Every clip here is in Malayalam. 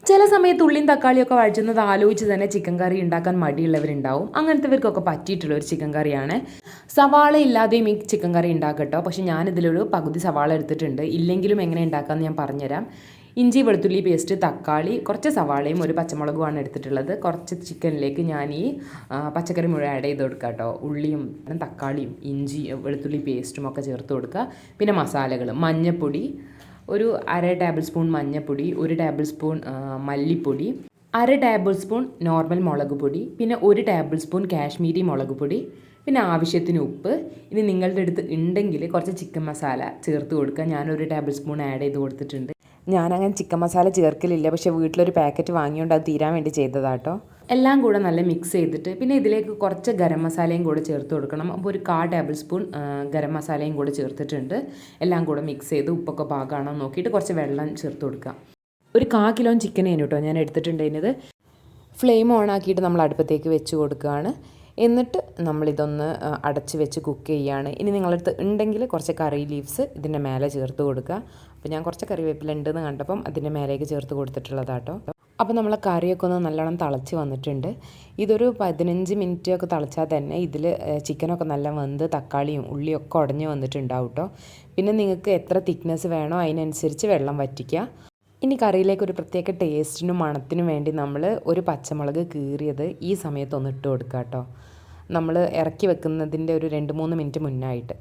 ചില സമയത്ത് ഉള്ളിയും തക്കാളിയൊക്കെ വഴറ്റുന്നത് ആലോചിച്ച് തന്നെ ചിക്കൻ കറി ഉണ്ടാക്കാൻ മടിയുള്ളവരുണ്ടാവും. അങ്ങനത്തെവർക്കൊക്കെ പറ്റിയിട്ടുള്ള ഒരു ചിക്കൻ കറിയാണ്. സവാള ഇല്ലാതെയും ഈ ചിക്കൻ കറി ഉണ്ടാക്കട്ടോ. പക്ഷേ ഞാനിതിലൊരു പകുതി സവാള എടുത്തിട്ടുണ്ട്. ഇല്ലെങ്കിലും എങ്ങനെ ഉണ്ടാക്കാമെന്ന് ഞാൻ പറഞ്ഞുതരാം. ഇഞ്ചി വെളുത്തുള്ളി പേസ്റ്റ്, തക്കാളി, കുറച്ച് സവാളയും ഒരു പച്ചമുളകുമാണ് എടുത്തിട്ടുള്ളത്. കുറച്ച് ചിക്കനിലേക്ക് ഞാൻ ഈ പച്ചക്കറി മുഴുവൻ ആഡ് ചെയ്ത് കൊടുക്കുക കേട്ടോ. ഉള്ളിയും തക്കാളിയും ഇഞ്ചി വെളുത്തുള്ളി പേസ്റ്റും ഒക്കെ ചേർത്ത് കൊടുക്കുക. പിന്നെ മസാലകൾ മഞ്ഞൾപ്പൊടി, ഒരു 1/2 ടേബിൾ സ്പൂൺ മഞ്ഞൾപ്പൊടി, 1 ടേബിൾ സ്പൂൺ മല്ലിപ്പൊടി, 1/2 ടേബിൾ സ്പൂൺ നോർമൽ മുളക് പൊടി, പിന്നെ 1 ടേബിൾ സ്പൂൺ കാശ്മീരി മുളക് പൊടി, പിന്നെ ആവശ്യത്തിന് ഉപ്പ്. ഇനി നിങ്ങളുടെ അടുത്ത് ഉണ്ടെങ്കിൽ കുറച്ച് ചിക്കൻ മസാല ചേർത്ത് കൊടുക്കുക. ഞാനൊരു ടേബിൾ സ്പൂൺ ആഡ് ചെയ്ത് കൊടുത്തിട്ടുണ്ട്. ഞാനങ്ങനെ ചിക്കൻ മസാല ചേർക്കലില്ല, പക്ഷേ വീട്ടിലൊരു പാക്കറ്റ് വാങ്ങിയോണ്ട് അത് തീരാൻ വേണ്ടി ചെയ്തതാട്ടോ. എല്ലാം കൂടെ നല്ല മിക്സ് ചെയ്തിട്ട് പിന്നെ ഇതിലേക്ക് കുറച്ച് ഗരം മസാലയും കൂടെ ചേർത്ത് കൊടുക്കണം. അപ്പോൾ ഒരു 1/4 ടേബിൾ സ്പൂൺ ഗരം മസാലയും കൂടെ ചേർത്തിട്ടുണ്ട്. എല്ലാം കൂടെ മിക്സ് ചെയ്ത് ഉപ്പൊക്കെ പാകമാണോ നോക്കിയിട്ട് കുറച്ച് വെള്ളം ചേർത്ത് കൊടുക്കുക. ഒരു 1/4 കിലോ ചിക്കനേനു കേട്ടോ ഞാൻ എടുത്തിട്ടുണ്ടായിരുന്നത്. ഫ്ലെയിം ഓൺ ആക്കിയിട്ട് നമ്മൾ അടുപ്പത്തേക്ക് വെച്ച് കൊടുക്കുകയാണ്. എന്നിട്ട് നമ്മളിതൊന്ന് അടച്ച് വെച്ച് കുക്ക് ചെയ്യുകയാണ്. ഇനി നിങ്ങളടുത്ത് ഉണ്ടെങ്കിൽ കുറച്ച് കറി ലീവ്സ് ഇതിൻ്റെ മേലെ ചേർത്ത് കൊടുക്കുക. അപ്പോൾ ഞാൻ കുറച്ച് കറിവേപ്പില ഉണ്ടെന്ന് കണ്ടപ്പം അതിൻ്റെ മേലേക്ക് ചേർത്ത് കൊടുത്തിട്ടുള്ളതാട്ടോ. അപ്പോൾ നമ്മളെ കറിയൊക്കെ ഒന്ന് നല്ലോണം തിളച്ച് വന്നിട്ടുണ്ട്. ഇതൊരു 15 മിനിറ്റ് ഒക്കെ തിളച്ചാൽ തന്നെ ഇതിൽ ചിക്കനൊക്കെ നല്ല വെന്ത് തക്കാളിയും ഉള്ളിയൊക്കെ ഉടഞ്ഞ് വന്നിട്ടുണ്ടാവും കേട്ടോ. പിന്നെ നിങ്ങൾക്ക് എത്ര തിക്നെസ് വേണോ അതിനനുസരിച്ച് വെള്ളം വറ്റിക്കുക. ഇനി കറിയിലേക്ക് ഒരു പ്രത്യേക ടേസ്റ്റിനും മണത്തിനും വേണ്ടി നമ്മൾ ഒരു പച്ചമുളക് കീറിയത് ഈ സമയത്ത് ഒന്ന് ഇട്ട് കൊടുക്കുക കേട്ടോ. നമ്മൾ ഇറക്കി വെക്കുന്നതിൻ്റെ ഒരു 2-3 മിനിറ്റ് മുന്നായിട്ട്.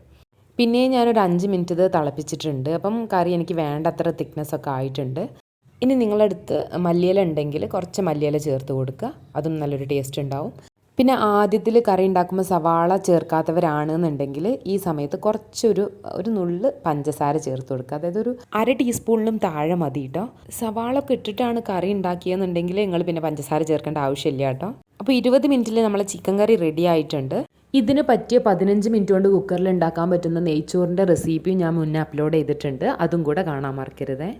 പിന്നെ ഞാനൊരു 5 മിനിറ്റ് ഇത് തിളപ്പിച്ചിട്ടുണ്ട്. അപ്പം കറി എനിക്ക് വേണ്ടത്ര തിക്നെസ് ഒക്കെ ആയിട്ടുണ്ട്. ഇനി നിങ്ങളടുത്ത് മല്ലിയില ഉണ്ടെങ്കിൽ കുറച്ച് മല്ലിയില ചേർത്ത് കൊടുക്കുക. അതും നല്ലൊരു ടേസ്റ്റ് ഉണ്ടാവും. പിന്നെ ആദ്യത്തിൽ കറി ഉണ്ടാക്കുമ്പോൾ സവാള ചേർക്കാത്തവരാണെന്നുണ്ടെങ്കിൽ ഈ സമയത്ത് ഒരു നുള്ള് പഞ്ചസാര ചേർത്ത് കൊടുക്കുക. അതായത് ഒരു 1/2 ടീസ്പൂണിലും താഴെ മതി കേട്ടോ. സവാള ഒക്കെ ഇട്ടിട്ടാണ് കറി ഉണ്ടാക്കിയെന്നുണ്ടെങ്കിൽ നിങ്ങൾ പിന്നെ പഞ്ചസാര ചേർക്കേണ്ട ആവശ്യമില്ല കേട്ടോ. അപ്പോൾ 20 മിനിറ്റിൽ നമ്മളെ ചിക്കൻ കറി റെഡി ആയിട്ടുണ്ട്. ഇതിന് പറ്റിയ 15 മിനിറ്റ് കൊണ്ട് കുക്കറിൽ ഉണ്ടാക്കാൻ പറ്റുന്ന നെയ്ച്ചോറിൻ്റെ റെസിപ്പിയും ഞാൻ മുന്നേ അപ്ലോഡ് ചെയ്തിട്ടുണ്ട്. അതും കൂടെ കാണാൻ മറക്കരുതേ.